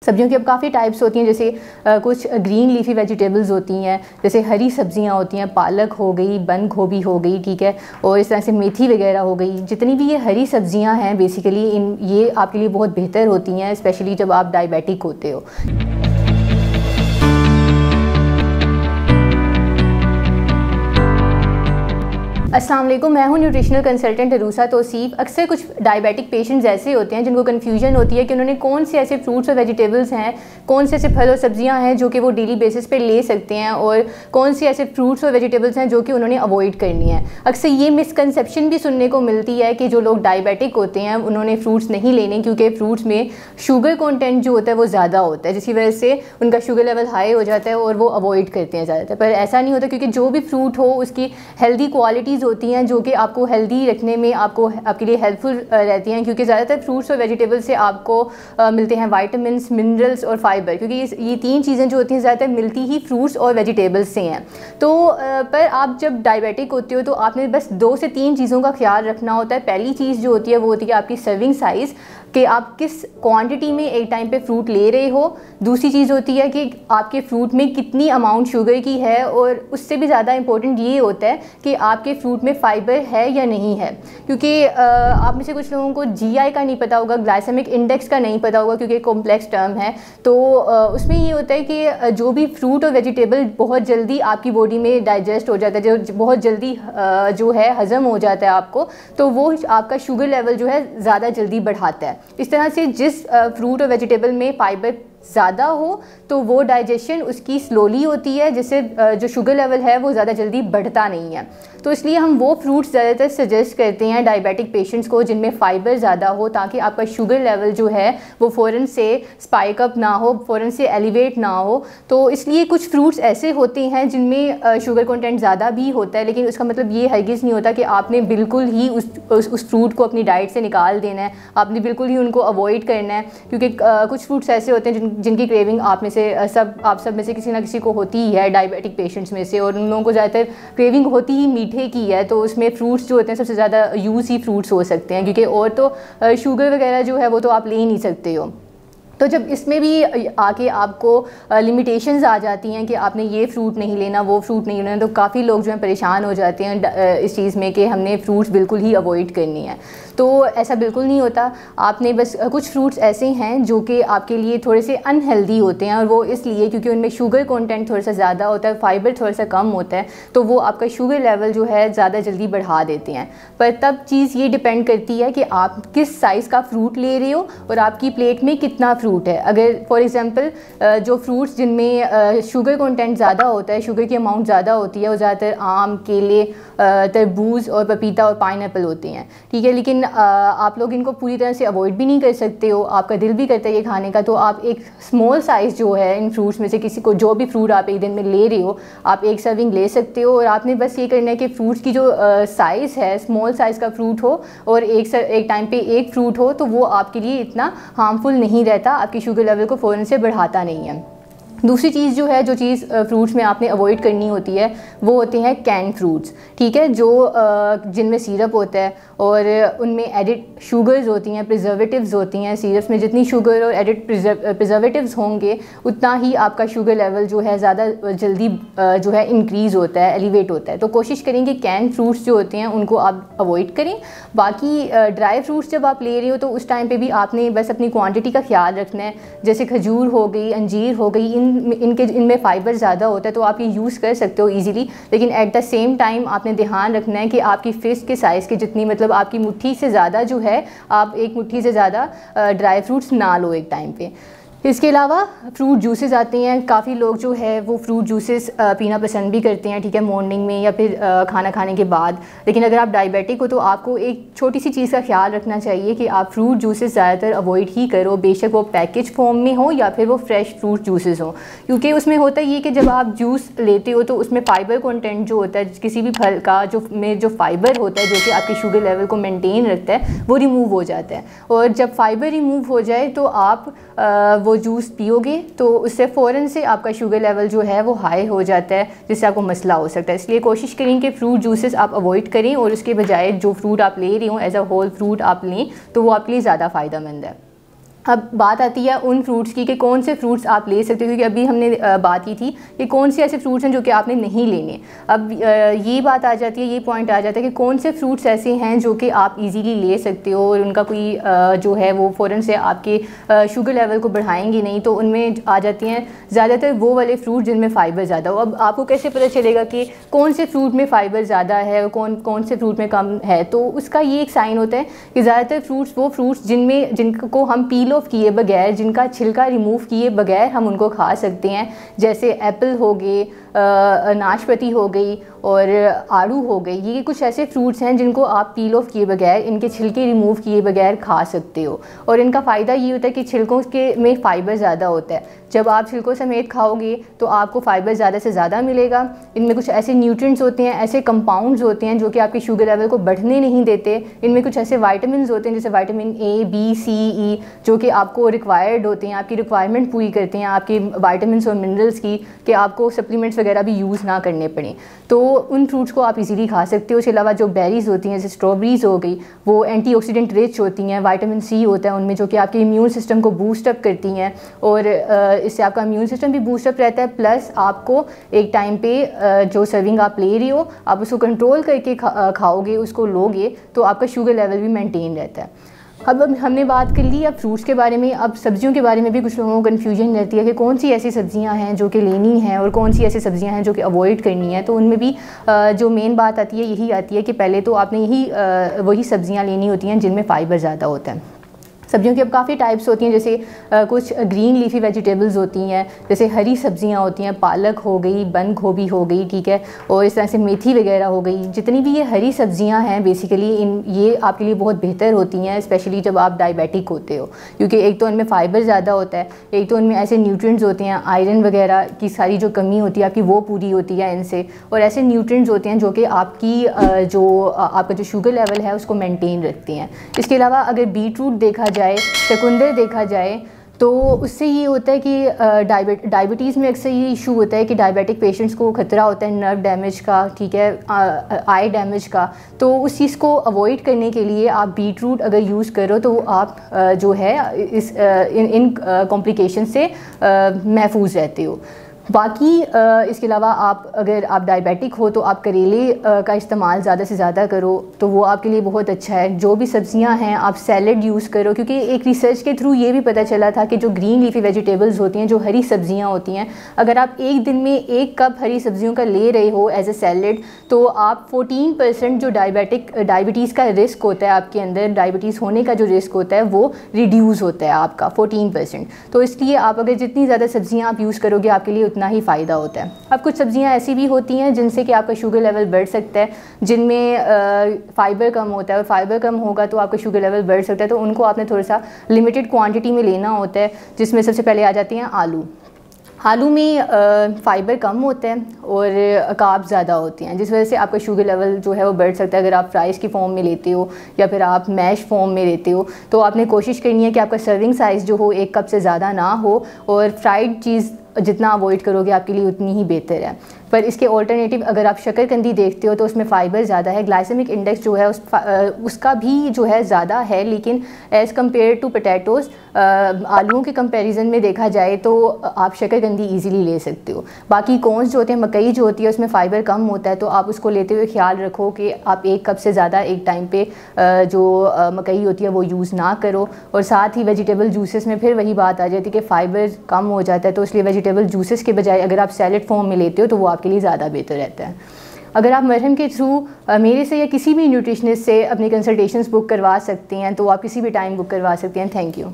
सब्जियों की अब काफ़ी टाइप्स होती हैं, जैसे कुछ ग्रीन लीफी वेजिटेबल्स होती हैं, जैसे हरी सब्जियां होती हैं, पालक हो गई, बंद गोभी हो गई, ठीक है, और इस तरह से मेथी वगैरह हो गई। जितनी भी ये हरी सब्जियां हैं बेसिकली ये आपके लिए बहुत बेहतर होती हैं, स्पेशली जब आप डायबिटिक होते हो। अस्सलाम वालेकुम, मैं हूं न्यूट्रिशनल कंसल्टेंट अरूसा तौसीफ। अक्सर कुछ डायबिटिक पेशेंट्स ऐसे होते हैं जिनको कन्फ्यूजन होती है कि उन्होंने कौन से ऐसे फ्रूट्स और वेजिटेबल्स हैं, कौन से ऐसे फल और सब्जियां हैं जो कि वो डेली बेसिस पे ले सकते हैं, और कौन से ऐसे फ्रूट्स और वेजिटेबल्स हैं जो कि उन्होंने अवॉइड करनी है। अक्सर ये मिसकंसेप्शन भी सुनने को मिलती है कि जो लोग डायबिटिक होते हैं उन्होंने फ्रूट्स नहीं लेने, क्योंकि फ्रूट्स में शुगर कॉन्टेंट जो होता है वो ज़्यादा होता है, जिसकी वजह से उनका शुगर लेवल हाई हो जाता है और वो अवॉइड करते हैं ज़्यादातर। पर ऐसा नहीं होता, क्योंकि जो भी फ्रूट हो उसकी हेल्दी क्वालिटीज़ होती हैं जो कि आपको हेल्दी रखने में आपके लिए हेल्पफुल रहती हैं, क्योंकि ज़्यादातर फ्रूट्स और वेजिटेबल्स से आपको मिलते हैं विटामिन्स, मिनरल्स और फाइबर, क्योंकि ये तीन चीज़ें जो होती हैं ज़्यादातर मिलती ही फ्रूट्स और वेजिटेबल्स से हैं। तो पर आप जब डायबिटिक होते हो तो आपने बस 2 से 3 चीज़ों का ख्याल रखना होता है। पहली चीज़ जो होती है वो होती है आपकी सर्विंग साइज़, कि आप किस क्वांटिटी में एक टाइम पे फ्रूट ले रहे हो। दूसरी चीज़ होती है कि आपके फ्रूट में कितनी अमाउंट शुगर की है, और उससे भी ज़्यादा इंपॉर्टेंट ये होता है कि आपके फ्रूट में फाइबर है या नहीं है, क्योंकि आप में से कुछ लोगों को जीआई का नहीं पता होगा, ग्लाइसेमिक इंडेक्स का नहीं पता होगा, क्योंकि कॉम्प्लेक्स टर्म है। तो उसमें ये होता है कि जो भी फ्रूट और वेजिटेबल बहुत जल्दी आपकी बॉडी में डाइजेस्ट हो जाता है, जो बहुत जल्दी जो है हज़म हो जाता है आपको, तो वो आपका शुगर लेवल जो है ज़्यादा जल्दी बढ़ाता है। इस तरह से जिस फ्रूट और वेजिटेबल में फाइबर ज़्यादा हो तो वो डाइजेशन उसकी स्लोली होती है, जिससे जो शुगर लेवल है वो ज़्यादा जल्दी बढ़ता नहीं है। तो इसलिए हम वो फ्रूट्स ज़्यादातर सजेस्ट करते हैं डायबिटिक पेशेंट्स को जिनमें फ़ाइबर ज़्यादा हो, ताकि आपका शुगर लेवल जो है वो फ़ौरन से स्पाइक अप ना हो, फ़ौरन से एलिवेट ना हो। तो इसलिए कुछ फ्रूट्स ऐसे होते हैं जिनमें शुगर कंटेंट ज़्यादा भी होता है, लेकिन उसका मतलब ये हरगिज़ नहीं होता कि आपने बिल्कुल ही उस फ्रूट को अपनी डाइट से निकाल देना है, आपने बिल्कुल ही उनको अवॉइड करना है। क्योंकि कुछ फ्रूट्स ऐसे होते हैं जिनकी क्रेविंग आप सब में से किसी ना किसी को होती ही है डायबिटिक पेशेंट्स में से, और उन लोगों को ज़्यादातर क्रेविंग होती ही मीठे की है। तो उसमें फ्रूट्स जो होते हैं सबसे ज़्यादा यूज़ ही फ्रूट्स हो सकते हैं, क्योंकि और तो शुगर वगैरह जो है वो तो आप ले ही नहीं सकते हो। तो जब इसमें भी आके आपको लिमिटेशंस आ जाती हैं कि आपने ये फ्रूट नहीं लेना, वो फ्रूट नहीं लेना, तो काफ़ी लोग जो हैं परेशान हो जाते हैं इस चीज़ में कि हमने फ्रूट्स बिल्कुल ही अवॉइड करनी है। तो ऐसा बिल्कुल नहीं होता। आपने बस कुछ फ्रूट्स ऐसे हैं जो कि आपके लिए थोड़े से अनहेल्दी होते हैं, और वो इसलिए क्योंकि उनमें शुगर कंटेंट थोड़ा सा ज़्यादा होता है, फाइबर थोड़ा सा कम होता है, तो वो आपका शुगर लेवल जो है ज़्यादा जल्दी बढ़ा देते हैं। पर तब चीज़ ये डिपेंड करती है कि आप किस साइज़ का फ्रूट ले रहे हो और आपकी प्लेट में कितना फ्रूट है। अगर फॉर एग्जांपल जो फ्रूट्स जिनमें शुगर कंटेंट ज़्यादा होता है, शुगर की अमाउंट ज़्यादा होती है, वो ज़्यादातर आम, केले, तरबूज और पपीता और पाइनएप्पल होते हैं, ठीक है। लेकिन आप लोग इनको पूरी तरह से अवॉइड भी नहीं कर सकते हो, आपका दिल भी करता है ये खाने का, तो आप एक स्मॉल साइज़ जो है इन फ्रूट्स में से किसी को जो भी फ्रूट आप एक दिन में ले रहे हो, आप एक सर्विंग ले सकते हो। और आपने बस ये करना है कि फ्रूट्स की जो साइज़ है, स्मॉल साइज़ का फ्रूट हो और एक टाइम पे एक फ्रूट हो, तो वो आपके लिए इतना हार्मफुल नहीं रहता, आपकी शुगर लेवल को फ़ौरन से बढ़ाता नहीं है। दूसरी चीज़ जो चीज़ फ्रूट्स में आपने अवॉइड करनी होती है वो होते हैं कैन फ्रूट्स, ठीक है, जो जिनमें सिरप होता है और उनमें एडिड शुगर्स होती हैं, प्रिजर्वेटिव्स होती हैं। सिरप्स में जितनी शुगर और एडिड प्रिजर्वेटिव्स होंगे उतना ही आपका शुगर लेवल जो है ज़्यादा जल्दी जो है इंक्रीज़ होता है, एलिवेट होता है। तो कोशिश करें कि कैन फ्रूट्स जो होते हैं उनको आप अवॉइड करें। बाकी ड्राई फ्रूट्स जब आप ले रहे हो तो उस टाइम पर भी आपने बस अपनी क्वान्टिटी का ख्याल रखना है। जैसे खजूर हो गई, अंजीर हो गई, इनमें फ़ाइबर ज़्यादा होता है, तो आप ये यूज़ कर सकते हो इजीली। लेकिन एट द सेम टाइम आपने ध्यान रखना है कि आपकी फिस्ट के साइज़ की जितनी, मतलब आपकी मुट्ठी से ज़्यादा जो है, आप एक मुट्ठी से ज़्यादा ड्राई फ्रूट्स ना लो एक टाइम पे। इसके अलावा फ्रूट जूसेस आते हैं। काफ़ी लोग जो है वो फ्रूट जूसेस पीना पसंद भी करते हैं, ठीक है, मॉर्निंग में या फिर खाना खाने के बाद। लेकिन अगर आप डायबिटिक हो तो आपको एक छोटी सी चीज़ का ख्याल रखना चाहिए कि आप फ्रूट जूसेस ज़्यादातर अवॉइड ही करो, बेशक वो पैकेज फॉर्म में हो या फिर वो फ्रेश फ्रूट जूसेस हो। क्योंकि उसमें होता है ये कि जब आप जूस लेते हो तो उसमें फ़ाइबर कंटेंट जो होता है किसी भी फल का, जो फ़ाइबर होता है जो कि आपके शुगर लेवल को मेनटेन रखता है, वो रिमूव हो जाता है। और जब फ़ाइबर रिमूव हो जाए तो आप वो जूस पियोगे तो उससे फ़ौरन से आपका शुगर लेवल जो है वो हाई हो जाता है, जिससे आपको मसला हो सकता है। इसलिए कोशिश करें कि फ्रूट जूसेस आप अवॉइड करें और उसके बजाय जो फ्रूट आप ले रही हो एज अ होल फ्रूट आप लें, तो वो आपके लिए ज़्यादा फ़ायदेमंद है। अब बात आती है उन फ्रूट्स की कि कौन से फ्रूट्स आप ले सकते हो, क्योंकि अभी हमने बात की थी कि कौन से ऐसे फ्रूट्स हैं जो कि आपने नहीं लेने। अब ये बात आ जाती है, ये पॉइंट आ जाता है कि कौन से फ्रूट्स ऐसे हैं जो कि आप इजीली ले सकते हो और उनका कोई जो है वो फ़ौरन से आपके शुगर लेवल को बढ़ाएंगे नहीं। तो उनमें आ जाती हैं ज़्यादातर वो वाले फ्रूट जिनमें फ़ाइबर ज़्यादा हो। अब आपको कैसे पता चलेगा कि कौन से फ्रूट में फ़ाइबर ज़्यादा है और कौन से फ्रूट में कम है? तो उसका ये एक साइन होता है कि ज़्यादातर फ्रूट्स वो फ्रूट्स जिनको हम पील ऑफ किए बगैर, जिनका छिलका रिमूव किए बगैर हम उनको खा सकते हैं, जैसे एप्पल हो गए, नाशपाती हो गई और आड़ू हो गई। ये कुछ ऐसे फ्रूट्स हैं जिनको आप पील ऑफ किए बगैर, इनके छिलके रिमूव किए बगैर खा सकते हो। और इनका फ़ायदा ये होता है कि छिलकों के में फ़ाइबर ज़्यादा होता है। जब आप छिलकों समेत खाओगे तो आपको फ़ाइबर ज़्यादा से ज़्यादा मिलेगा। इनमें कुछ ऐसे न्यूट्रिएंट्स होते हैं, ऐसे कंपाउंड्स होते हैं जो कि आपके शुगर लेवल को बढ़ने नहीं देते। इनमें कुछ ऐसे वाइटामिन होते हैं जैसे विटामिन ए, बी, सी, ई, जो कि आपको रिक्वायर्ड होते हैं, आपकी रिक्वायरमेंट पूरी करते हैं आपकी वाइटामिन और मिनरल्स की, कि आपको सप्लीमेंट्स वगैरह भी यूज़ ना करने पड़े। तो उन फ्रूट्स को आप इजीली खा सकते हो। इसके अलावा जो बेरीज़ होती हैं जैसे स्ट्रॉबेरीज़ हो गई, वो एंटीऑक्सीडेंट रिच होती हैं, विटामिन सी होता है उनमें जो कि आपके इम्यून सिस्टम को बूस्ट अप करती हैं और इससे आपका इम्यून सिस्टम भी बूस्ट अप रहता है। प्लस आपको एक टाइम पे जो सर्विंग आप ले रही हो आप उसको कंट्रोल करके खाओगे, उसको लोगे, तो आपका शुगर लेवल भी मेंटेन रहता है। अब हमने बात कर ली अब फ्रूट्स के बारे में। अब सब्जियों के बारे में भी कुछ लोगों को कन्फ्यूजन रहती है कि कौन सी ऐसी सब्जियां हैं जो कि लेनी हैं और कौन सी ऐसी सब्जियां हैं जो कि अवॉइड करनी है। तो उनमें भी जो मेन बात आती है यही आती है कि पहले तो आपने वही सब्जियां लेनी होती हैं जिनमें फ़ाइबर ज़्यादा होता है। सब्जियों की अब काफ़ी टाइप्स होती हैं, जैसे कुछ ग्रीन लीफी वेजिटेबल्स होती हैं, जैसे हरी सब्जियां होती हैं, पालक हो गई, बंद गोभी हो गई, ठीक है, और इस तरह से मेथी वगैरह हो गई। जितनी भी ये हरी सब्जियां हैं बेसिकली ये आपके लिए बहुत बेहतर होती हैं, स्पेशली जब आप डायबिटिक होते हो, क्योंकि एक तो इनमें फ़ाइबर ज़्यादा होता है, एक तो इनमें ऐसे न्यूट्रिएंट्स होते हैं, आयरन वगैरह की सारी जो कमी होती है आपकी वो पूरी होती है इनसे, और ऐसे न्यूट्रिएंट्स होते हैं जो कि आपकी आपका जो शुगर लेवल है उसको मेनटेन रखती हैं। इसके अलावा अगर बीटरूट देखा जाए, चुकंदर देखा जाए, तो उससे ये होता है कि डायबिटीज़ में अक्सर ये इशू होता है कि डायबिटिक पेशेंट्स को खतरा होता है नर्व डैमेज का, ठीक है, आई डैमेज का। तो उस चीज़ को अवॉइड करने के लिए आप बीटरूट अगर यूज़ करो तो आप जो है इन कॉम्प्लिकेशन से महफूज रहते हो। बाकी इसके अलावा अगर आप डायबिटिक हो तो आप करेले का इस्तेमाल ज़्यादा से ज़्यादा करो, तो वो आपके लिए बहुत अच्छा है। जो भी सब्जियां हैं आप सैलड यूज़ करो, क्योंकि एक रिसर्च के थ्रू ये भी पता चला था कि जो ग्रीन लीफी वेजिटेबल्स होती हैं, जो हरी सब्जियां होती हैं, अगर आप एक दिन में 1 कप हरी सब्जियों का ले रहे हो एज ए सैलड, तो आप 14% जो डायबिटीज़ का रिस्क होता है आपके अंदर, डायबिटीज़ होने का जो रिस्क होता है वो रिड्यूस होता है आपका 14%। तो इसलिए आप अगर जितनी ज़्यादा सब्जियाँ आप यूज़ करोगे आपके लिए उतना ही फ़ायदा होता है। अब कुछ सब्जियां ऐसी भी होती हैं जिनसे कि आपका शुगर लेवल बढ़ सकता है, जिनमें फ़ाइबर कम होता है, और फ़ाइबर कम होगा तो आपका शुगर लेवल बढ़ सकता है। तो उनको आपने थोड़ा सा लिमिटेड क्वांटिटी में लेना होता है, जिसमें सबसे पहले आ जाती हैं आलू। आलू में फ़ाइबर कम होता है और कार्ब्स ज़्यादा होती हैं, जिस वजह से आपका शुगर लेवल जो है वो बढ़ सकता है। अगर आप फ्राइज़ की फॉर्म में लेते हो या फिर आप मैश फॉर्म में लेते हो, तो आपने कोशिश करनी है कि आपका सर्विंग साइज़ जो हो 1 कप से ज़्यादा ना हो, और फ्राइड चीज़ जितना अवॉइड करोगे आपके लिए उतनी ही बेहतर है। पर इसके ऑल्टरनेटिव अगर आप शक्करकंदी देखते हो तो उसमें फ़ाइबर ज़्यादा है, ग्लाइसेमिक इंडेक्स जो है उसका भी जो है ज़्यादा है, लेकिन एज़ कम्पेयर टू पोटैटोज़ आलूओं के कंपैरिजन में देखा जाए तो आप शक्करकंदी इजीली ले सकते हो। बाकी कॉर्न्स जो होते हैं, मकई जो होती है, उसमें फ़ाइबर कम होता है, तो आप उसको लेते हुए ख्याल रखो कि आप 1 कप से ज़्यादा एक टाइम पे जो मकई होती है वो यूज़ ना करो। और साथ ही वेजिटेबल जूसेस में फिर वही बात आ जाती है कि फ़ाइबर कम हो जाता है, तो इसलिए वेजिटेबल जूसेस के बजाय अगर आप सैलड फॉर्म में लेते हो तो वो आपके लिए ज़्यादा बेहतर रहता है। अगर आप मरहम के थ्रू मेरे से या किसी भी न्यूट्रिशनिस्ट से अपनी कंसल्टेशंस बुक करवा सकते हैं तो आप किसी भी टाइम बुक करवा सकते हैं। Thank you.